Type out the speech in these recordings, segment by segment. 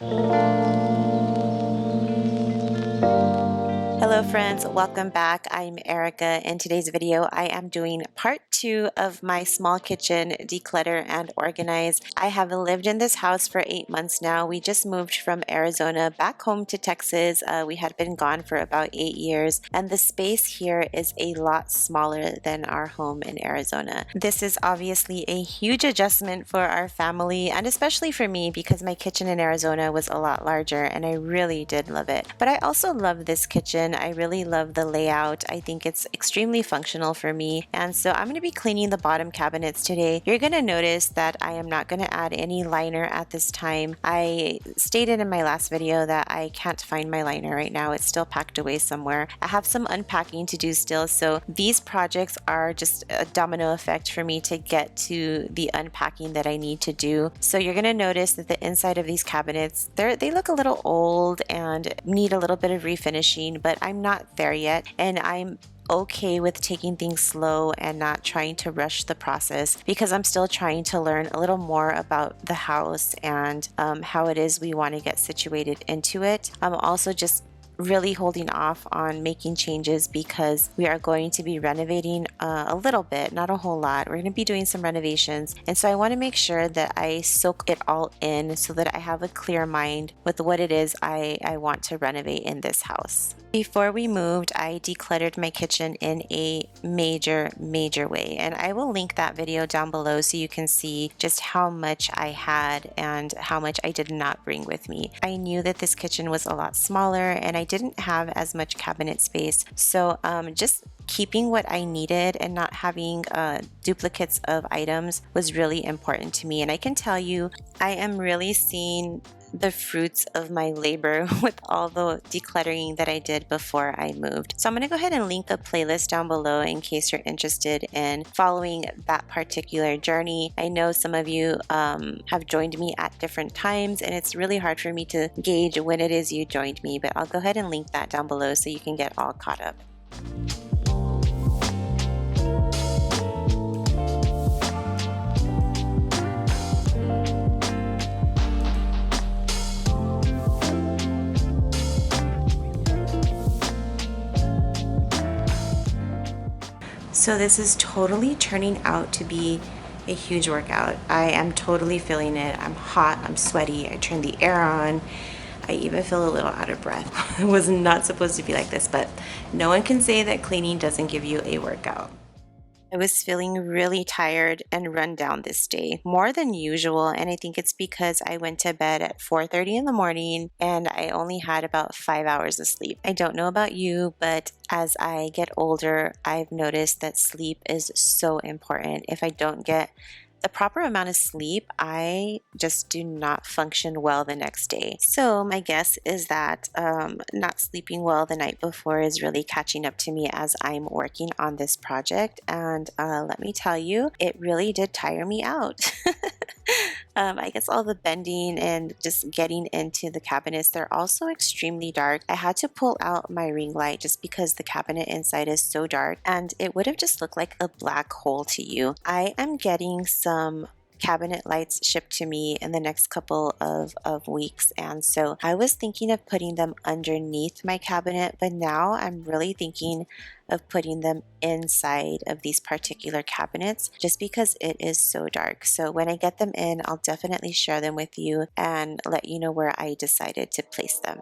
Hello friends, welcome back. I'm Erica. In today's video, I am doing part 2 of my small kitchen declutter and organize. I have lived in this house for 8 months now. We just moved from Arizona back home to Texas. We had been gone for about 8 years, and the space here is a lot smaller than our home in Arizona. This is obviously a huge adjustment for our family, and especially for me because my kitchen in Arizona was a lot larger and I really did love it. But I also love this kitchen. I really love the layout. I think it's extremely functional for me. And so I'm going to be cleaning the bottom cabinets today. You're going to notice that I am not going to add any liner at this time. I stated in my last video that I can't find my liner right now. It's still packed away somewhere. I have some unpacking to do still. So these projects are just a domino effect for me to get to the unpacking that I need to do. So you're going to notice that the inside of these cabinets, they look a little old and need a little bit of refinishing, but I'm not there yet, and I'm okay with taking things slow and not trying to rush the process because I'm still trying to learn a little more about the house and how it is we want to get situated into it. I'm also just really holding off on making changes because we are going to be renovating a little bit, not a whole lot. We're going to be doing some renovations, and so I want to make sure that I soak it all in so that I have a clear mind with what it is I want to renovate in this house. Before we moved, I decluttered my kitchen in a major way, and I will link that video down below so you can see just how much I had and how much I did not bring with me. I knew that this kitchen was a lot smaller and I didn't have as much cabinet space, so just keeping what I needed and not having duplicates of items was really important to me. And I can tell you, I am really seeing the fruits of my labor with all the decluttering that I did before I moved. So I'm going to go ahead and link a playlist down below in case you're interested in following that particular journey. I know some of you have joined me at different times, and it's really hard for me to gauge when it is you joined me, but I'll go ahead and link that down below so you can get all caught up. So this is totally turning out to be a huge workout. I am totally feeling it. I'm hot, I'm sweaty, I turned the air on. I even feel a little out of breath. It was not supposed to be like this, but no one can say that cleaning doesn't give you a workout. I was feeling really tired and run down this day, more than usual, and I think it's because I went to bed at 4:30 in the morning and I only had about 5 hours of sleep. I don't know about you, but as I get older, I've noticed that sleep is so important. If I don't get the proper amount of sleep, I just do not function well the next day. So my guess is that not sleeping well the night before is really catching up to me as I'm working on this project. And let me tell you, it really did tire me out. I guess all the bending and just getting into the cabinets, they're also extremely dark. I had to pull out my ring light just because the cabinet inside is so dark and it would have just looked like a black hole to you. I am getting some cabinet lights shipped to me in the next couple of weeks, and so I was thinking of putting them underneath my cabinet, but now I'm really thinking of putting them inside of these particular cabinets just because it is so dark. So when I get them in, I'll definitely share them with you and let you know where I decided to place them.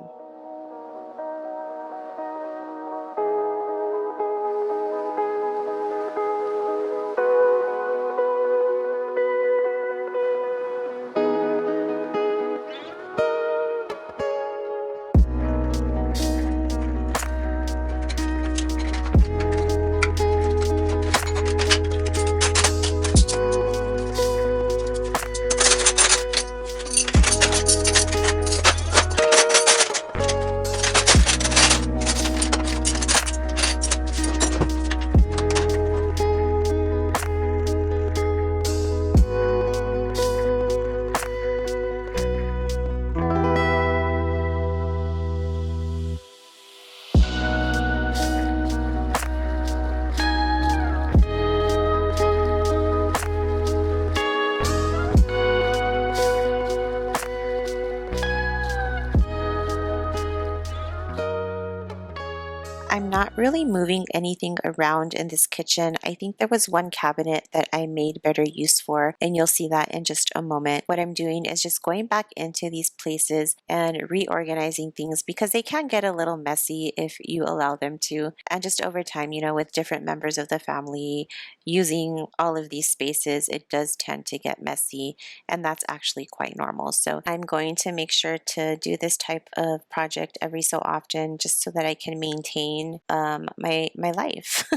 I'm not really moving anything around in this kitchen. I think there was one cabinet that I made better use for, and you'll see that in just a moment. What I'm doing is just going back into these places and reorganizing things because they can get a little messy if you allow them to. And just over time, with different members of the family using all of these spaces, it does tend to get messy, and that's actually quite normal. So I'm going to make sure to do this type of project every so often just so that I can maintain my life.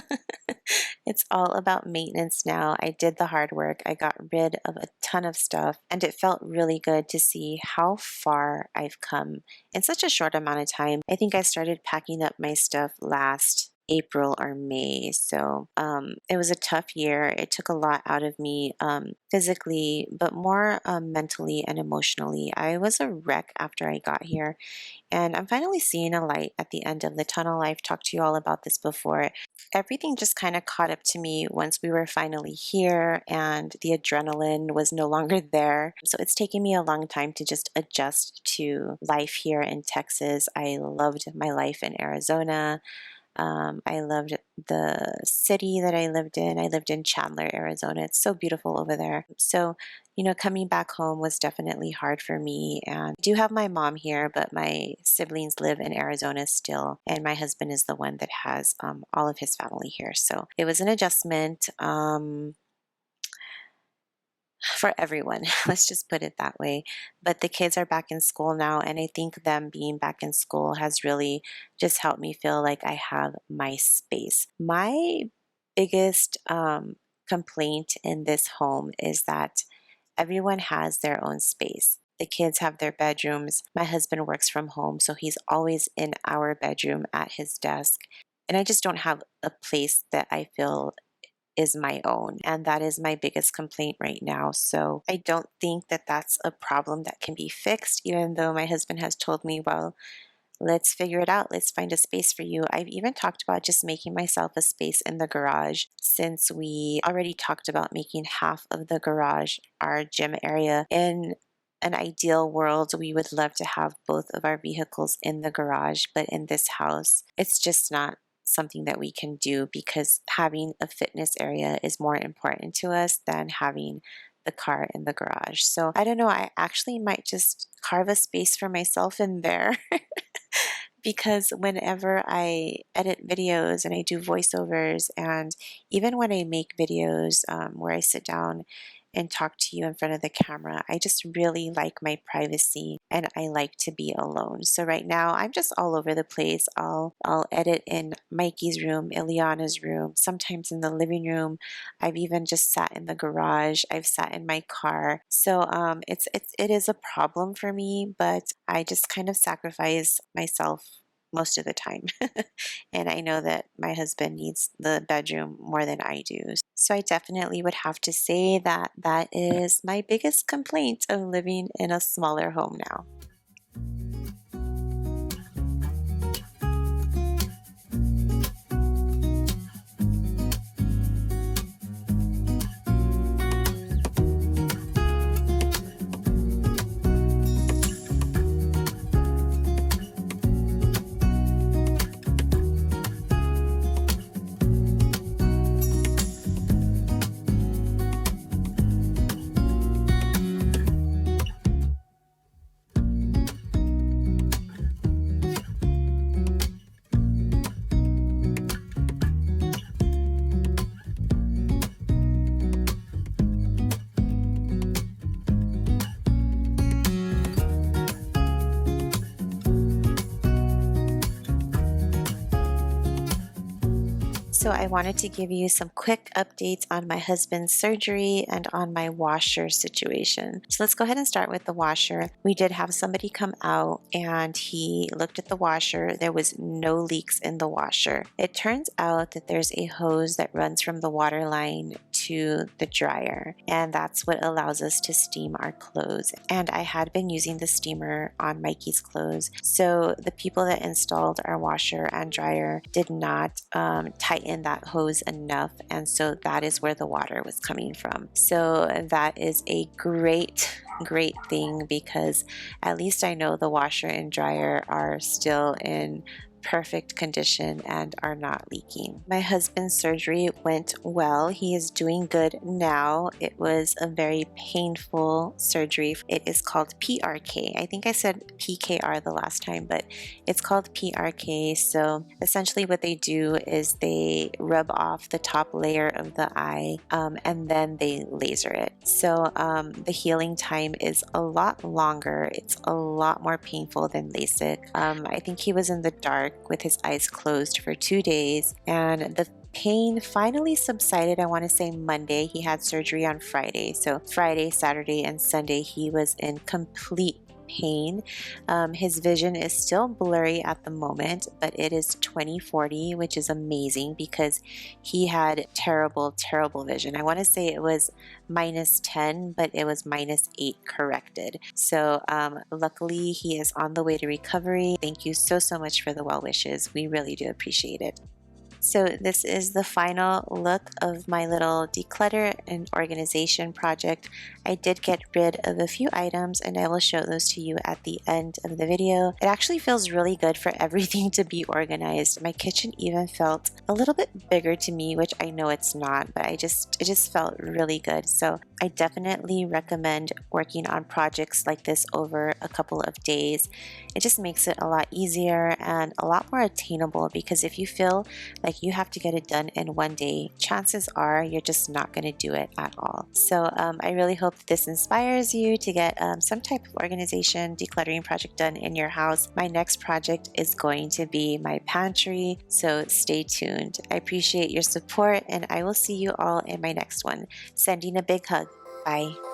It's all about maintenance now. I did the hard work. I got rid of a ton of stuff, and it felt really good to see how far I've come in such a short amount of time. I think I started packing up my stuff last April or May. So it was a tough year. It took a lot out of me physically, but more mentally and emotionally. I was a wreck after I got here, and I'm finally seeing a light at the end of the tunnel. I've talked to you all about this before. Everything just kind of caught up to me once we were finally here and the adrenaline was no longer there. So it's taken me a long time to just adjust to life here in Texas. I loved my life in Arizona. I loved the city that I lived in. I lived in Chandler, Arizona. It's so beautiful over there. So, coming back home was definitely hard for me. And I do have my mom here, but my siblings live in Arizona still. And my husband is the one that has all of his family here. So it was an adjustment. For everyone. Let's just put it that way. But the kids are back in school now, and I think them being back in school has really just helped me feel like I have my space. My biggest complaint in this home is that everyone has their own space. The kids have their bedrooms. My husband works from home, so he's always in our bedroom at his desk. And I just don't have a place that I feel is my own. And that is my biggest complaint right now. So I don't think that that's a problem that can be fixed, even though my husband has told me, well, let's figure it out. Let's find a space for you. I've even talked about just making myself a space in the garage, since we already talked about making half of the garage our gym area. In an ideal world, we would love to have both of our vehicles in the garage, but in this house, it's just not something that we can do because having a fitness area is more important to us than having the car in the garage. So I don't know, I actually might just carve a space for myself in there. Because whenever I edit videos and I do voiceovers, and even when I make videos where I sit down and talk to you in front of the camera, I just really like my privacy and I like to be alone. So right now I'm just all over the place. I'll edit in Mikey's room, Ileana's room, sometimes in the living room. I've even just sat in the garage. I've sat in my car. So it is a problem for me, but I just kind of sacrifice myself most of the time. And I know that my husband needs the bedroom more than I do. So I definitely would have to say that that is my biggest complaint of living in a smaller home now. So I wanted to give you some quick updates on my husband's surgery and on my washer situation. So let's go ahead and start with the washer. We did have somebody come out and he looked at the washer. There was no leaks in the washer. It turns out that there's a hose that runs from the water line to the dryer, and that's what allows us to steam our clothes. And I had been using the steamer on Mikey's clothes, so the people that installed our washer and dryer did not tighten that hose enough, and so that is where the water was coming from. So that is a great thing, because at least I know the washer and dryer are still in perfect condition and are not leaking. My husband's surgery went well. He is doing good now. It was a very painful surgery. It is called PRK. I think I said PKR the last time, but it's called PRK. So essentially what they do is they rub off the top layer of the eye and then they laser it. So the healing time is a lot longer. It's a lot more painful than LASIK. I think he was in the dark with his eyes closed for 2 days, and the pain finally subsided. I want to say Monday. He had surgery on Friday. So Friday, Saturday, and Sunday he was in complete pain. His vision is still blurry at the moment, but it is 20/40, which is amazing because he had terrible vision. I want to say it was -10, but it was -8 corrected. So luckily he is on the way to recovery. Thank you so much for the well wishes. We really do appreciate it. So this is the final look of my little declutter and organization project. I did get rid of a few items and I will show those to you at the end of the video. It actually feels really good for everything to be organized. My kitchen even felt a little bit bigger to me, which I know it's not, but it just felt really good. So I definitely recommend working on projects like this over a couple of days. It just makes it a lot easier and a lot more attainable, because if you feel like you have to get it done in one day, chances are you're just not going to do it at all. So I really hope this inspires you to get some type of organization, decluttering project done in your house. My next project is going to be my pantry, so stay tuned. I appreciate your support and I will see you all in my next one. Sending a big hug. Bye.